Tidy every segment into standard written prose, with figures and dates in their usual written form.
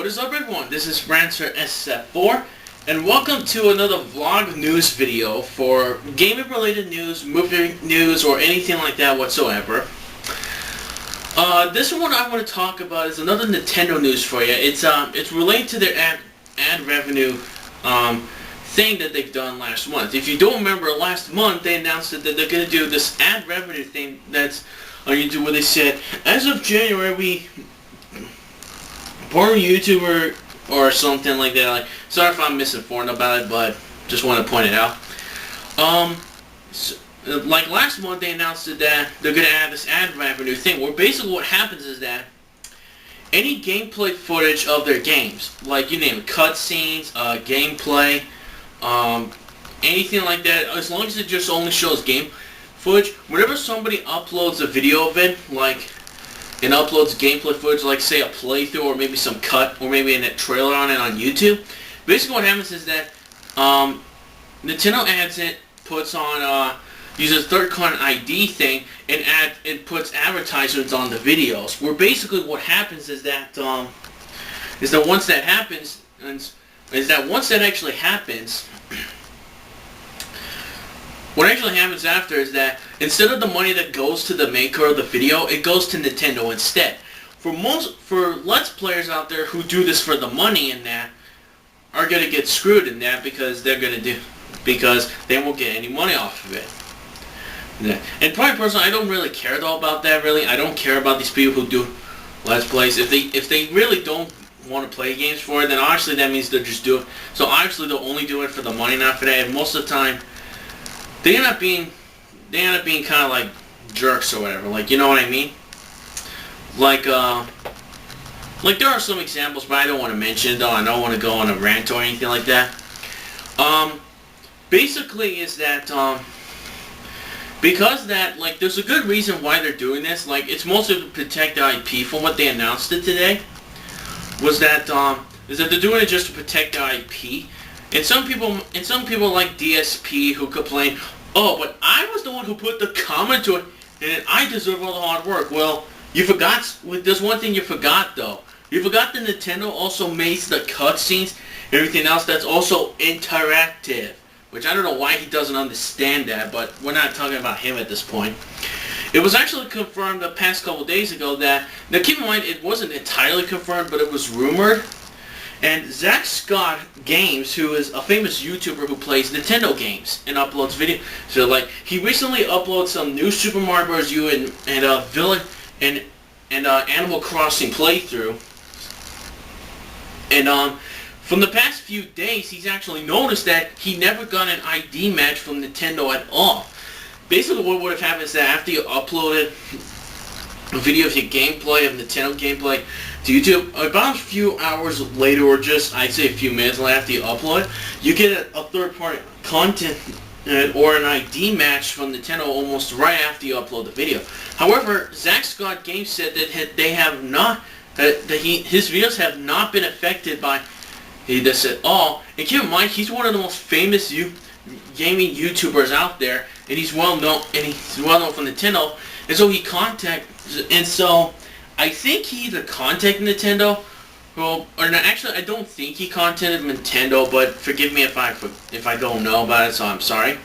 What is up, everyone? This is Rancer SF4 and welcome to another vlog news video for gaming related news, movie news, or anything like that whatsoever. This one I want to talk about is another Nintendo news for you. It's related to their ad revenue thing that they've done last month. If you don't remember, last month they announced that they're going to do this ad revenue thing that's on YouTube, where they said, as of January, born YouTuber or something like that. Like, sorry if I'm misinformed about it, but just want to point it out. Like last month, they announced that they're going to add this ad revenue thing, where basically what happens is that any gameplay footage of their games, like you name it, cutscenes, gameplay, anything like that, as long as it just only shows game footage, whenever somebody uploads a video of it, like, and uploads gameplay footage, like say a playthrough or maybe some cut or maybe a trailer on it on YouTube, basically what happens is that Nintendo adds it, puts on, uses third-party ID thing, and puts advertisements on the videos. Where basically what happens is that once that happens, actually happens, what actually happens after is that instead of the money that goes to the maker of the video, it goes to Nintendo instead. For Let's Players out there who do this for the money and that, are going to get screwed in that because they won't get any money off of it. Yeah. And probably personally, I don't really care though about that. Really, I don't care about these people who do Let's Plays. If they really don't want to play games for it, then obviously that means they're just doing. So obviously they'll only do it for the money, not for that. And most of the time, they end up being kind of like jerks or whatever. Like, you know what I mean? Like there are some examples, but I don't want to mention though. I don't want to go on a rant or anything like that. Basically is that because that, like, there's a good reason why they're doing this. Like, it's mostly to protect the IP. From what they announced it today, was that they're doing it just to protect the IP. And some people like DSP who complain, oh, but I was the one who put the comment to it, and I deserve all the hard work. Well, you forgot. There's one thing you forgot though. You forgot that Nintendo also makes the cutscenes, everything else that's also interactive. Which I don't know why he doesn't understand that, but we're not talking about him at this point. It was actually confirmed the past couple days ago that, now keep in mind, it wasn't entirely confirmed, but it was rumored. And Zach Scott Games, who is a famous YouTuber who plays Nintendo games and uploads video, so like he recently uploaded some new Super Mario Bros. U and Villain and Animal Crossing playthrough. And from the past few days, he's actually noticed that he never got an ID match from Nintendo at all. Basically, what would have happened is that after you uploaded a video of your gameplay, of Nintendo gameplay, to YouTube, about a few hours later, or just, I'd say a few minutes after you upload, you get a third-party content or an ID match from Nintendo almost right after you upload the video. However, Zach Scott Games said that they have not, his videos have not been affected by this at all. And keep in mind, he's one of the most famous gaming YouTubers out there, and he's well known from Nintendo. And so I think he either contacted Nintendo, or no, actually I don't think he contacted Nintendo, but forgive me if I don't know about it, so I'm sorry.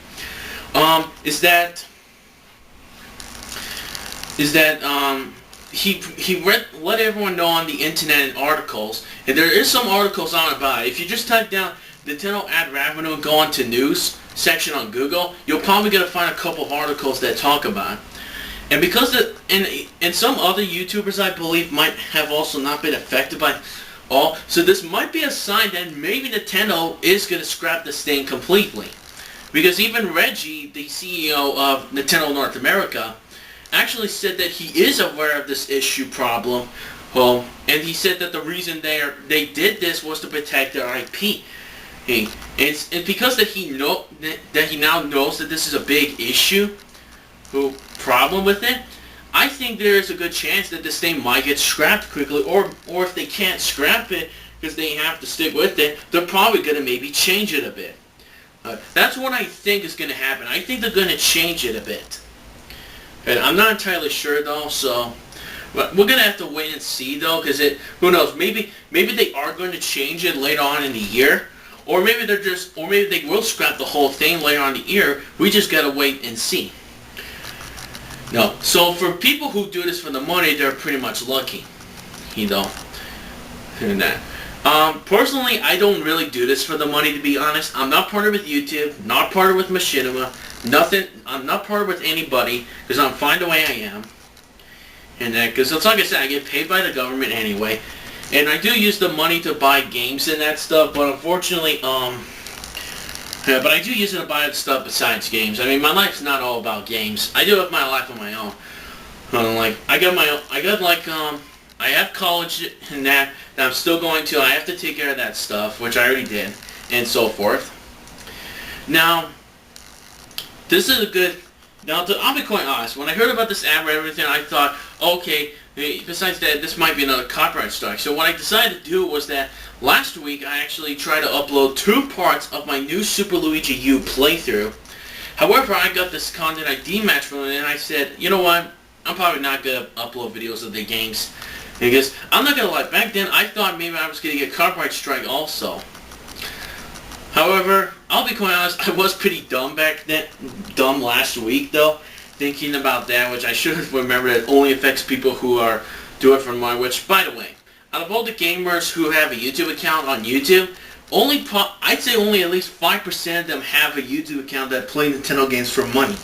He let everyone know on the internet and articles, and there is some articles on about it. If you just type down Nintendo ad revenue and go onto news section on Google, you'll probably get to find a couple of articles that talk about it. And because and some other YouTubers, I believe, might have also not been affected by all, so this might be a sign that maybe Nintendo is going to scrap this thing completely. Because even Reggie, the CEO of Nintendo North America, actually said that he is aware of this issue problem, and he said that the reason they did this was to protect their IP. It's because that he now knows that this is a big issue, problem with it. I think there is a good chance that this thing might get scrapped quickly, or if they can't scrap it because they have to stick with it, they're probably going to maybe change it a bit. That's what I think is going to happen. I think they're going to change it a bit. And I'm not entirely sure though, so But we're gonna have to wait and see though, because who knows? Maybe they are going to change it later on in the year, or maybe maybe they will scrap the whole thing later on in the year. We just gotta wait and see. No, so for people who do this for the money, they're pretty much lucky, you know. And that. Personally, I don't really do this for the money, to be honest. I'm not partnered with YouTube, not partnered with Machinima, nothing. I'm not partnered with anybody because I'm fine the way I am. And that, because it's like I said, I get paid by the government anyway, and I do use the money to buy games and that stuff. But unfortunately, yeah, but I do use it to buy stuff besides games. I mean, my life's not all about games. I do have my life on my own. Like I have college and that I'm still going to. I have to take care of that stuff, which I already did, and so forth. Now, this is a good. Now, I'll be quite honest. When I heard about this ad and everything, I thought, okay, besides that, this might be another copyright strike. So what I decided to do was that last week I actually tried to upload 2 parts of my new Super Luigi U playthrough. However, I got this content ID match from it, and I said, you know what? I'm probably not going to upload videos of the games. Because, I'm not going to lie, back then I thought maybe I was going to get copyright strike also. However, I'll be quite honest, I was pretty dumb back then, dumb last week though, thinking about that, which I should have remembered it only affects people who do it for money, which, by the way, out of all the gamers who have a YouTube account on YouTube, I'd say only at least 5% of them have a YouTube account that play Nintendo games for money.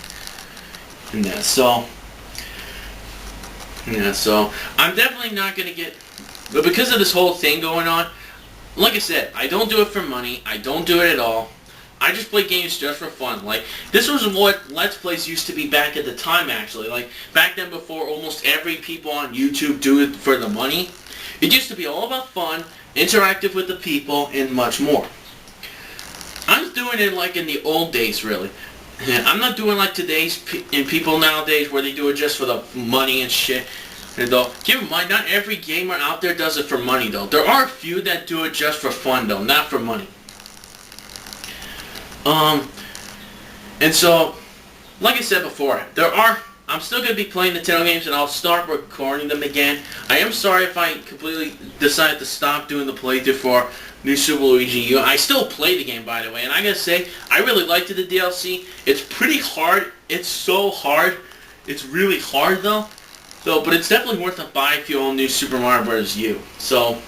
Yeah, so I'm definitely not going to get, but because of this whole thing going on, like I said, I don't do it for money. I don't do it at all. I just play games just for fun. Like, this was what Let's Plays used to be back at the time, actually. Like, back then before almost every people on YouTube do it for the money. It used to be all about fun, interactive with the people, and much more. I'm doing it like in the old days, really. I'm not doing like today's people nowadays where they do it just for the money and shit. And though, keep in mind, not every gamer out there does it for money, though. There are a few that do it just for fun, though, not for money. And so, like I said before, I'm still going to be playing Nintendo games, and I'll start recording them again. I am sorry if I completely decided to stop doing the playthrough for New Super Luigi U. I still play the game, by the way, and I gotta say, I really liked the DLC. It's pretty hard. It's so hard. It's really hard, though. So, but it's definitely worth a buy if you own New Super Mario Bros. U. So,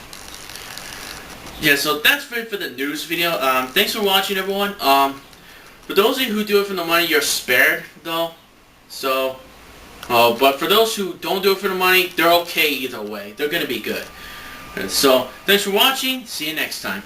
yeah, so that's it for the news video. Thanks for watching, everyone. For those of you who do it for the money, you're spared, though. So, but for those who don't do it for the money, they're okay either way. They're going to be good. And so, thanks for watching. See you next time.